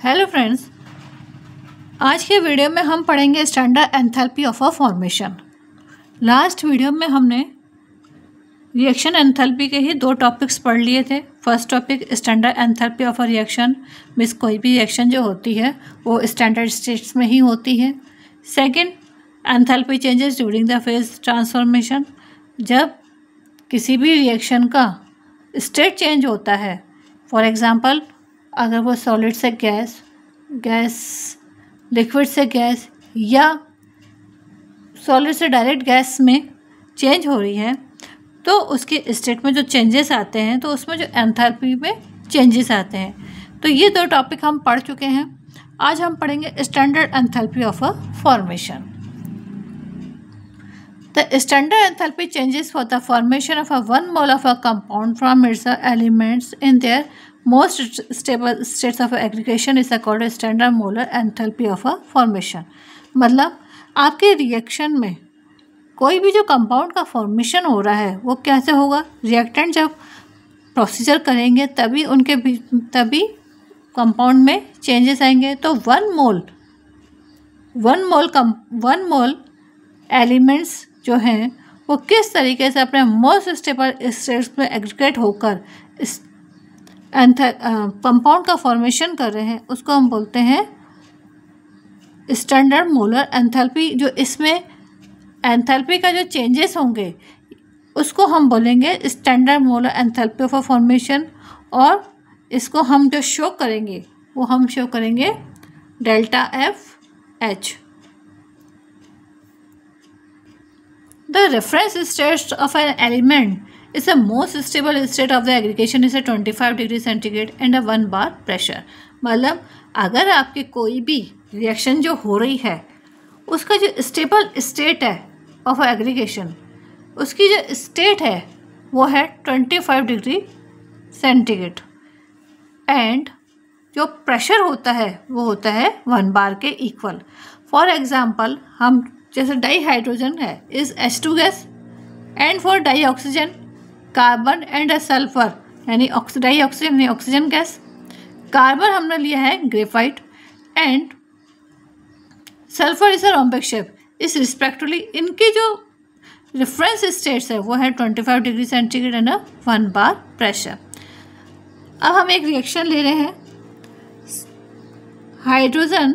Hello friends, आज के video में हम पढ़ेंगे standard enthalpy of a formation. Last video में हमने रिएक्शन एंथैल्पी के ही दो टॉपिक्स पढ़ लिए थे। First topic standard enthalpy of a reaction, means कोई भी रिएक्शन जो होती है वो स्टैंडर्ड स्टेट्स में ही होती है। Second, enthalpy changes during the phase transformation, जब किसी भी रिएक्शन का स्टेट चेंज होता है। फॉर एग्जांपल, अगर वो सॉलिड से गैस, लिक्विड से गैस या सॉलिड से डायरेक्ट गैस में चेंज हो रही है, तो उसके स्टेट में जो चेंजेस आते हैं, तो उसमें जो एंथैल्पी में चेंजेस आते हैं। तो ये दो टॉपिक हम पढ़ चुके हैं। आज हम पढ़ेंगे standard enthalpy of a formation. The standard enthalpy changes for the formation of a 1 mole of a compound from its elements in their most stable states of aggregation is called standard molar enthalpy of a formation। मतलब आपके reaction में कोई भी जो compound का formation हो रहा है वो कैसे होगा। रिएक्टेंट जब प्रोसीजर करेंगे तभी कंपाउंड में चेंजेस आएंगे। तो वन मोल एलिमेंट्स जो हैं वो किस तरीके से अपने मोस्ट स्टेबल स्टेट्स में एग्रीगेट होकर कंपाउंड का फॉर्मेशन कर रहे हैं, उसको हम बोलते हैं स्टैंडर्ड मोलर एंथैल्पी। जो इसमें एंथैल्पी का जो चेंजेस होंगे उसको हम बोलेंगे standard molar enthalpy of a formation. और इसको हम जो शो करेंगे वो हम शो करेंगे delta F H. The reference state of an element is the most stable state of the aggregation is a 25 degree centigrade and a 1 bar pressure। मतलब अगर आपकी कोई भी रिएक्शन जो हो रही है उसका जो स्टेबल स्टेट है ऑफ एग्रीगेशन, उसकी जो स्टेट है वो है 25 डिग्री सेंटीग्रेड एंड जो प्रेशर होता है वो होता है 1 बार के इक्वल। फॉर एग्जाम्पल, हम जैसे डाई हाइड्रोजन है is H2 gas and for di oxygen carbon and sulphur यानी डाई ऑक्सीजन यानी ऑक्सीजन गैस। कार्बन हमने लिया है graphite and sulphur is a rhombic shape. इस रिस्पेक्टिवली इनकी जो रेफरेंस स्टेट्स है वो है 25 degree centigrade and 1 bar pressure. अब हम एक रिएक्शन ले रहे हैं, hydrogen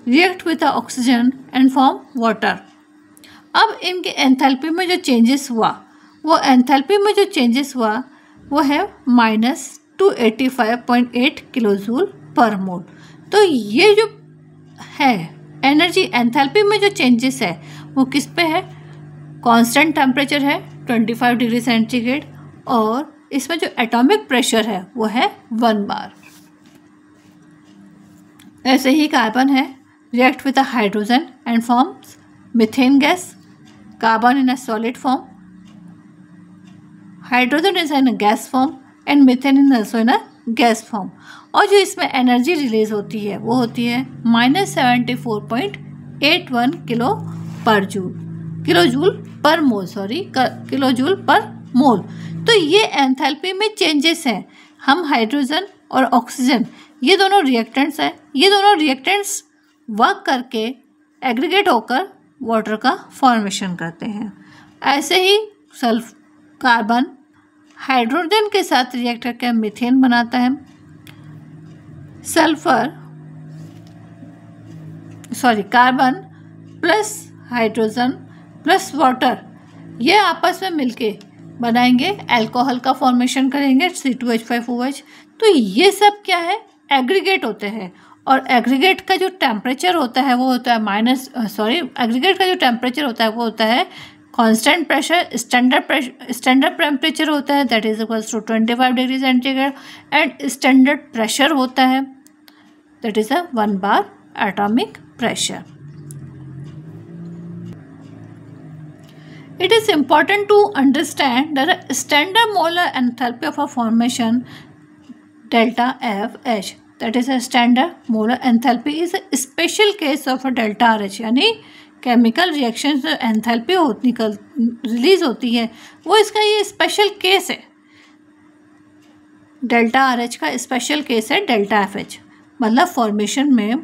react with oxygen and form water. अब इनके एंथैल्पी में जो चेंजेस हुआ वो है -285.8 किलोजूल पर मोल। तो ये जो है एनर्जी एंथैल्पी में जो चेंजेस है वो किस पे है, कांस्टेंट टेम्परेचर है 25 डिग्री सेंटीग्रेड और इसमें जो एटॉमिक प्रेशर है वो है 1 बार। ऐसे ही कार्बन है react with a hydrogen and forms methane gas, carbon in a solid form, hydrogen is in a gas form and methane is also in a gas form। और जो इसमें एनर्जी रिलीज होती है वो होती है -74.81 किलोजूल पर मोल। तो ये एंथैल्पी में चेंजेस हैं। हम हाइड्रोजन और ऑक्सीजन ये दोनों रिएक्टेंट्स हैं, ये दोनों रिएक्टेंट्स वर्क करके एग्रीगेट होकर वाटर का फॉर्मेशन करते हैं। ऐसे ही कार्बन हाइड्रोजन के साथ रिएक्ट करके मीथेन बनाता है। Carbon plus hydrogen plus water ये आपस में मिलके बनाएंगे अल्कोहल का फॉर्मेशन करेंगे C2H5OH। तो ये सब क्या है, एग्रीगेट होते हैं। और एग्रीगेट का जो टेम्परेचर होता है वो होता है एग्रीगेट का जो टेम्परेचर होता है वो होता है कांस्टेंट प्रेशर। स्टैंडर्ड टेम्परेचर होता है that is equals to 25 degree centigrade and standard pressure होता है that is 1 bar atomic pressure. It is important to understand that a standard molar enthalpy of a formation delta FH, that is a standard molar enthalpy, is a special case of a delta RH। यानी chemical reaction जो enthalpy release होती है वो इसका ये special case है। Delta RH का special case है डेल्टा FH। मतलब फॉर्मेशन में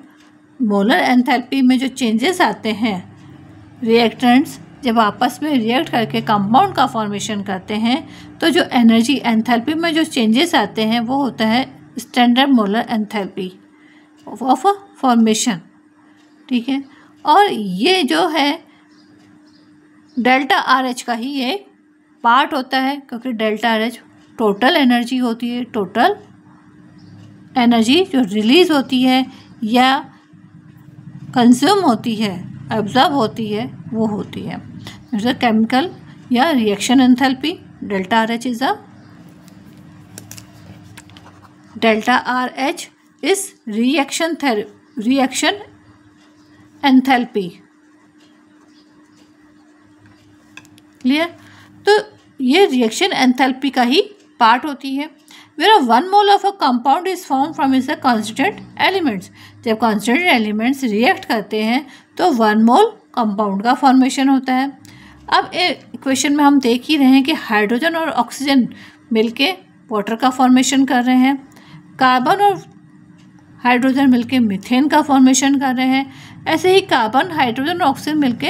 मोलर एंथैल्पी में जो चेंजेस आते हैं, रिएक्टेंट्स जब आपस में रिएक्ट करके कंपाउंड का फॉर्मेशन करते हैं, तो जो एनर्जी एंथैल्पी में जो चेंजेस आते हैं वो होता है standard molar enthalpy of formation. ठीक है, और ये जो है डेल्टा आर एच का ही एक पार्ट होता है, क्योंकि delta R H total energy होती है, टोटल एनर्जी जो रिलीज होती है या कंज्यूम होती है, एब्जॉर्ब होती है, वो होती है जैसे केमिकल या reaction enthalpy. Delta R H is a delta R H is reaction enthalpy. Clear? तो ये रिएक्शन एंथैल्पी का ही पार्ट होती है। Where 1 mole of a compound is formed from its constituent elements, जब constituent elements रिएक्ट करते हैं तो 1 मोल कंपाउंड का फॉर्मेशन होता है। अब इक्वेशन में हम देख ही रहे हैं कि हाइड्रोजन और ऑक्सीजन मिलके वाटर का फॉर्मेशन कर रहे हैं, कार्बन और हाइड्रोजन मिलके मीथेन का फॉर्मेशन कर रहे हैं, ऐसे ही कार्बन, हाइड्रोजन और ऑक्सीजन मिलके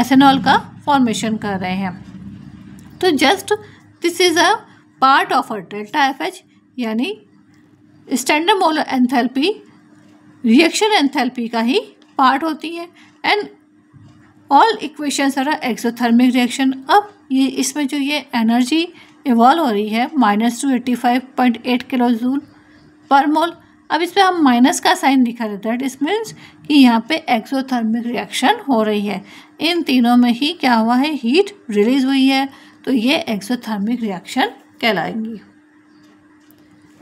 एथेनॉल का फॉर्मेशन कर रहे हैं। तो just this is a part of a delta F H, यानी standard molar enthalpy reaction enthalpy का ही पार्ट होती है। And all equations are exothermic reaction. अब ये इसमें जो ये एनर्जी इवॉल्व हो रही है -285.8 किलो जूल पर मोल, अब इस पर हम माइनस का साइन दिखा देता है। इट मीन्स कि यहाँ पे एक्सोथर्मिक रिएक्शन हो रही है, इन तीनों में ही क्या हुआ है, हीट रिलीज हुई है, तो ये एक्सोथर्मिक रिएक्शन कहलाएंगी।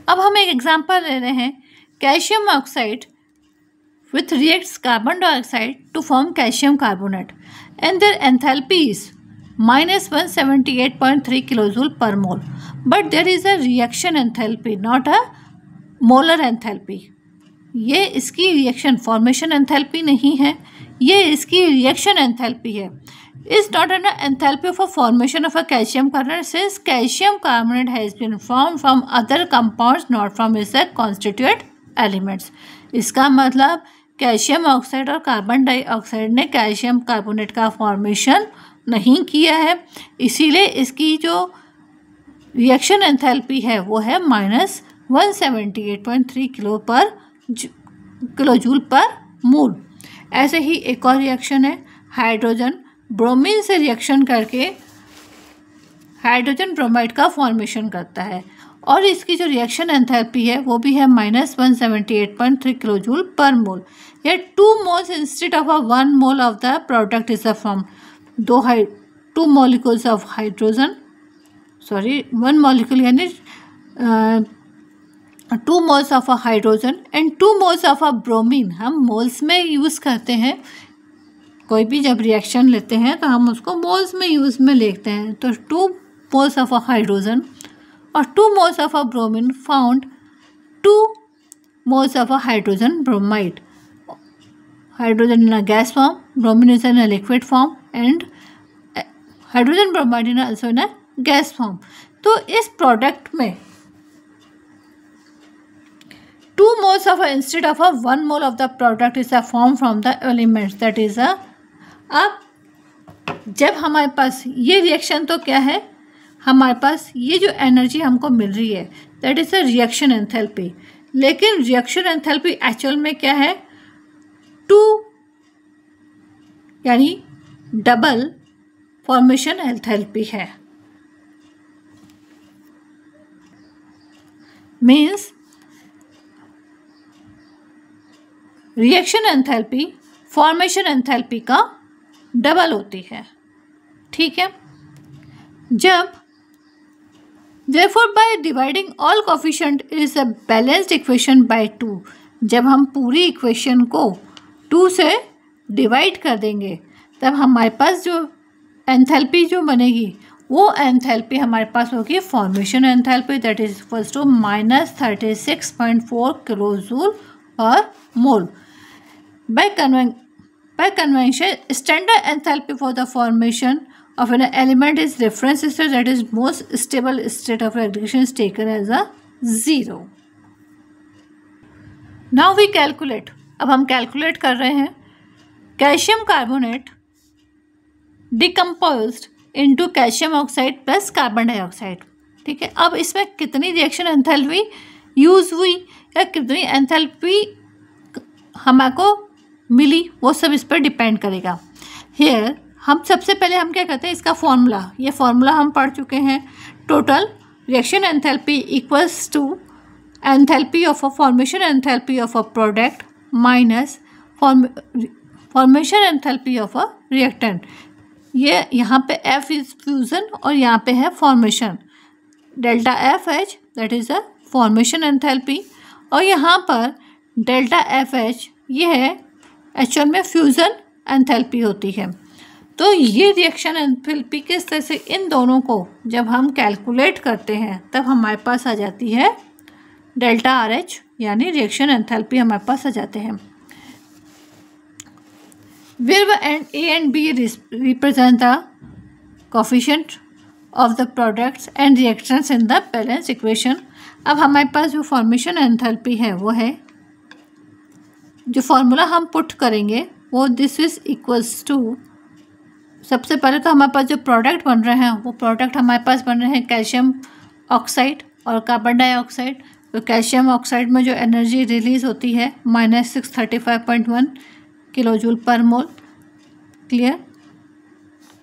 अब हम एक एग्जांपल ले रहे हैं, calcium oxide with reacts carbon dioxide to form calcium carbonate and their enthalpy is -178.3 kilojoule per mole, but there is a reaction enthalpy not a molar enthalpy. ये इसकी रिएक्शन फॉर्मेशन एंथैल्पी नहीं है, ये इसकी reaction enthalpy है। is not an enthalpy of a formation of a calcium carbonate, since calcium carbonate has been formed from other compounds not from its constituent elements। इसका मतलब calcium oxide और carbon dioxide ने calcium carbonate का formation नहीं किया है, इसीलिए इसकी जो रिएक्शन एंथैल्पी है वो है -178.3 किलोजूल पर मोल। ऐसे ही एक और रिएक्शन है, हाइड्रोजन ब्रोमीन से रिएक्शन करके हाइड्रोजन ब्रोमाइड का फॉर्मेशन करता है, और इसकी जो रिएक्शन एंथैल्पी है वो भी है -178.3 किलोजूल पर मोल। ये 2 moles instead of 1 mole of the product is form. 2 molecules of hydrogen, 1 molecule यानी 2 moles of a hydrogen and 2 moles of a bromine. हम मोल्स में यूज़ करते हैं, कोई भी जब रिएक्शन लेते हैं तो हम उसको मोल्स में यूज़ में लेते हैं। तो 2 मोल्स ऑफ अ हाइड्रोजन और 2 moles of a bromine found 2 moles of a hydrogen bromide. Hydrogen in a gas form, bromine is in a liquid form and hydrogen bromide in also in a gas form. तो इस product में 2 moles of instead of 1 mole of the product is formed from the elements, that is a। अब जब हमारे पास ये reaction, तो क्या है, हमारे पास ये जो एनर्जी हमको मिल रही है that is a reaction enthalpy, लेकिन रिएक्शन एंथैल्पी एक्चुअल में क्या है, 2 यानी डबल फॉर्मेशन एंथैल्पी है। Means reaction enthalpy formation enthalpy का डबल होती है। ठीक है, जब therefore by dividing all coefficient is a balanced equation by 2, जब हम पूरी इक्वेशन को 2 से डिवाइड कर देंगे तब हमारे पास जो एंथैल्पी जो बनेगी वो एंथैल्पी हमारे पास होगी formation enthalpy, that is equals to -36.4 kilojoule per mole. By convention, standard enthalpy for the formation of an element is reference state, that is most stable state of aggregation is taken as a 0. Now we calculate, अब हम calculate कर रहे हैं calcium carbonate decomposed into calcium oxide plus carbon dioxide. ठीक है, अब इसमें कितनी रिएक्शन एंथैल्पी यूज हुई या कितनी एंथैल्पी हमको मिली, वो सब इस पर डिपेंड करेगा। हियर हम सबसे पहले हम क्या करते हैं, इसका फॉर्मूला, ये फॉर्मूला हम पढ़ चुके हैं। Total reaction enthalpy equals to enthalpy of a formation enthalpy of a product minus formation enthalpy of a reactant. ये यहाँ पे F इज फ्यूज़न और यहाँ पे है formation, delta FH that is a formation enthalpy, और यहाँ पर डेल्टा FH ये है एक्चुअल में फ्यूज़न एंथैल्पी होती है। तो ये रिएक्शन एंथैल्पी किस तरह से इन दोनों को जब हम कैलकुलेट करते हैं तब हमारे पास आ जाती है डेल्टा RH, यानी रिएक्शन एंथैल्पी हमारे पास आ जाते हैं। Where A and B represent the coefficient of the products and reactants in the balance equation। अब हमारे पास जो फॉर्मेशन एंथैल्पी है वो है, जो फॉर्मूला हम पुट करेंगे वो दिस इज इक्वल्स टू, सबसे पहले तो हमारे पास जो प्रोडक्ट बन रहे हैं वो प्रोडक्ट हमारे पास बन रहे हैं कैल्शियम ऑक्साइड और कार्बन डाइऑक्साइड। तो कैल्शियम ऑक्साइड में जो एनर्जी रिलीज होती है -635.1 किलो जूल पर मोल, क्लियर,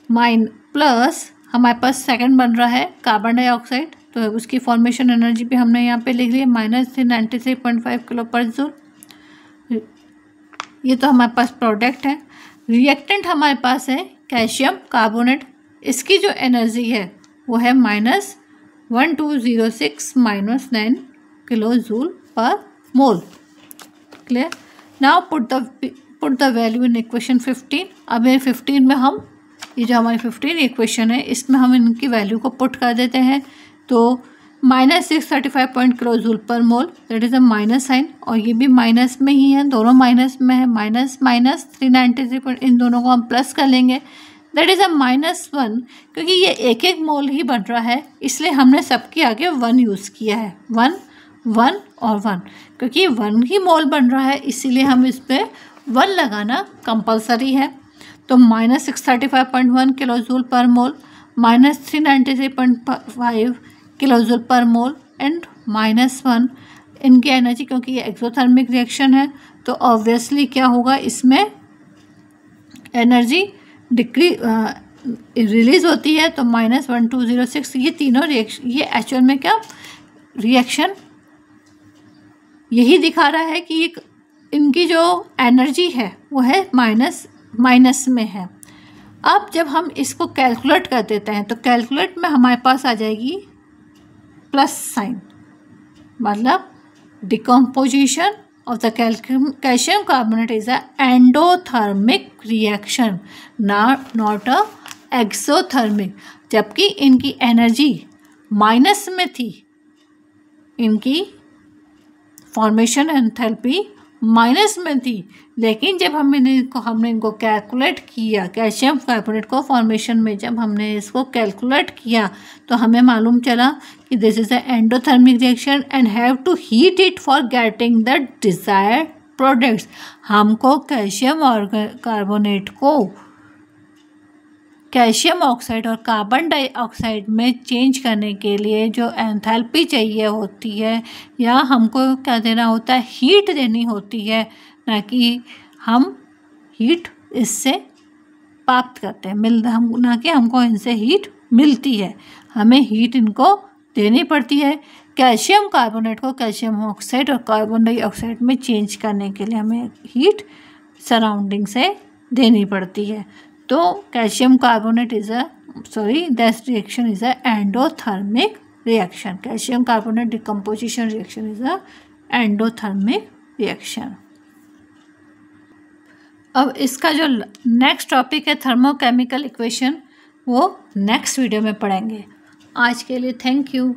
प्लस हमारे पास सेकंड बन रहा है कार्बन डाइऑक्साइड, तो उसकी फॉर्मेशन एनर्जी भी हमने यहाँ पे लिख ली है -393.5 किलो पर जूल। ये तो हमारे पास प्रोडक्ट है। रिएक्टेंट हमारे पास है कैल्शियम कार्बोनेट, इसकी जो एनर्जी है वो है -1206 kilo joule per mole, clear. Now put the value in equation 15। अब ये 15 में हम, ये जो हमारी 15 इक्वेशन है इसमें हम इनकी वैल्यू को पुट कर देते हैं। तो -635 kilo joule per mole, that is a minus sign, और ये भी माइनस में ही है, दोनों माइनस में है, -393, इन दोनों को हम प्लस कर लेंगे, दैट इज़ अ -1। क्योंकि ये एक एक मोल ही बन रहा है इसलिए हमने सबके आगे 1 यूज़ किया है, 1 1 और 1, क्योंकि 1 ही मोल बन रहा है इसीलिए हम इस पर 1 लगाना कंपलसरी है। तो -635.1 kilo joule per mole, -393.5 kilo joule per mole and -1 इनकी एनर्जी, क्योंकि ये एक्सोथर्मिक रिएक्शन है तो ऑब्वियसली क्या होगा, इसमें एनर्जी रिलीज होती है, तो -1206। ये तीनों रिएक्शन, ये एक्चुअल में क्या रिएक्शन यही दिखा रहा है कि इनकी जो एनर्जी है वो है माइनस में है। अब जब हम इसको कैलकुलेट कर देते हैं तो कैलकुलेट में हमारे पास आ जाएगी प्लस साइन, मतलब decomposition of the calcium carbonate is a endothermic reaction, not a exothermic। जबकि इनकी एनर्जी माइनस में थी, इनकी फॉर्मेशन एंथैल्पी माइनस में थी, लेकिन जब हमने इनको कैलकुलेट किया, कैल्शियम कार्बोनेट को फॉर्मेशन में जब हमने इसको कैलकुलेट किया तो हमें मालूम चला कि this is a endothermic reaction and have to heat it for getting the desired products. हमको कैल्शियम और कार्बोनेट को कैल्शियम ऑक्साइड और कार्बन डाइऑक्साइड में चेंज करने के लिए जो एंथैल्पी चाहिए होती है, या हमको क्या देना होता है, हीट देनी होती है, ना कि हम हीट इससे प्राप्त करते हैं, ना कि हमको इनसे हीट मिलती है, हमें हीट इनको देनी पड़ती है। कैल्शियम कार्बोनेट को कैल्शियम ऑक्साइड और कार्बन डाइऑक्साइड में चेंज करने के लिए हमें हीट सराउंडिंग से देनी पड़ती है। तो calcium carbonate this reaction is a endothermic reaction। Calcium carbonate decomposition reaction is a endothermic reaction। अब इसका जो नेक्स्ट टॉपिक है थर्मोकेमिकल इक्वेशन, वो नेक्स्ट वीडियो में पढ़ेंगे। आज के लिए थैंक यू।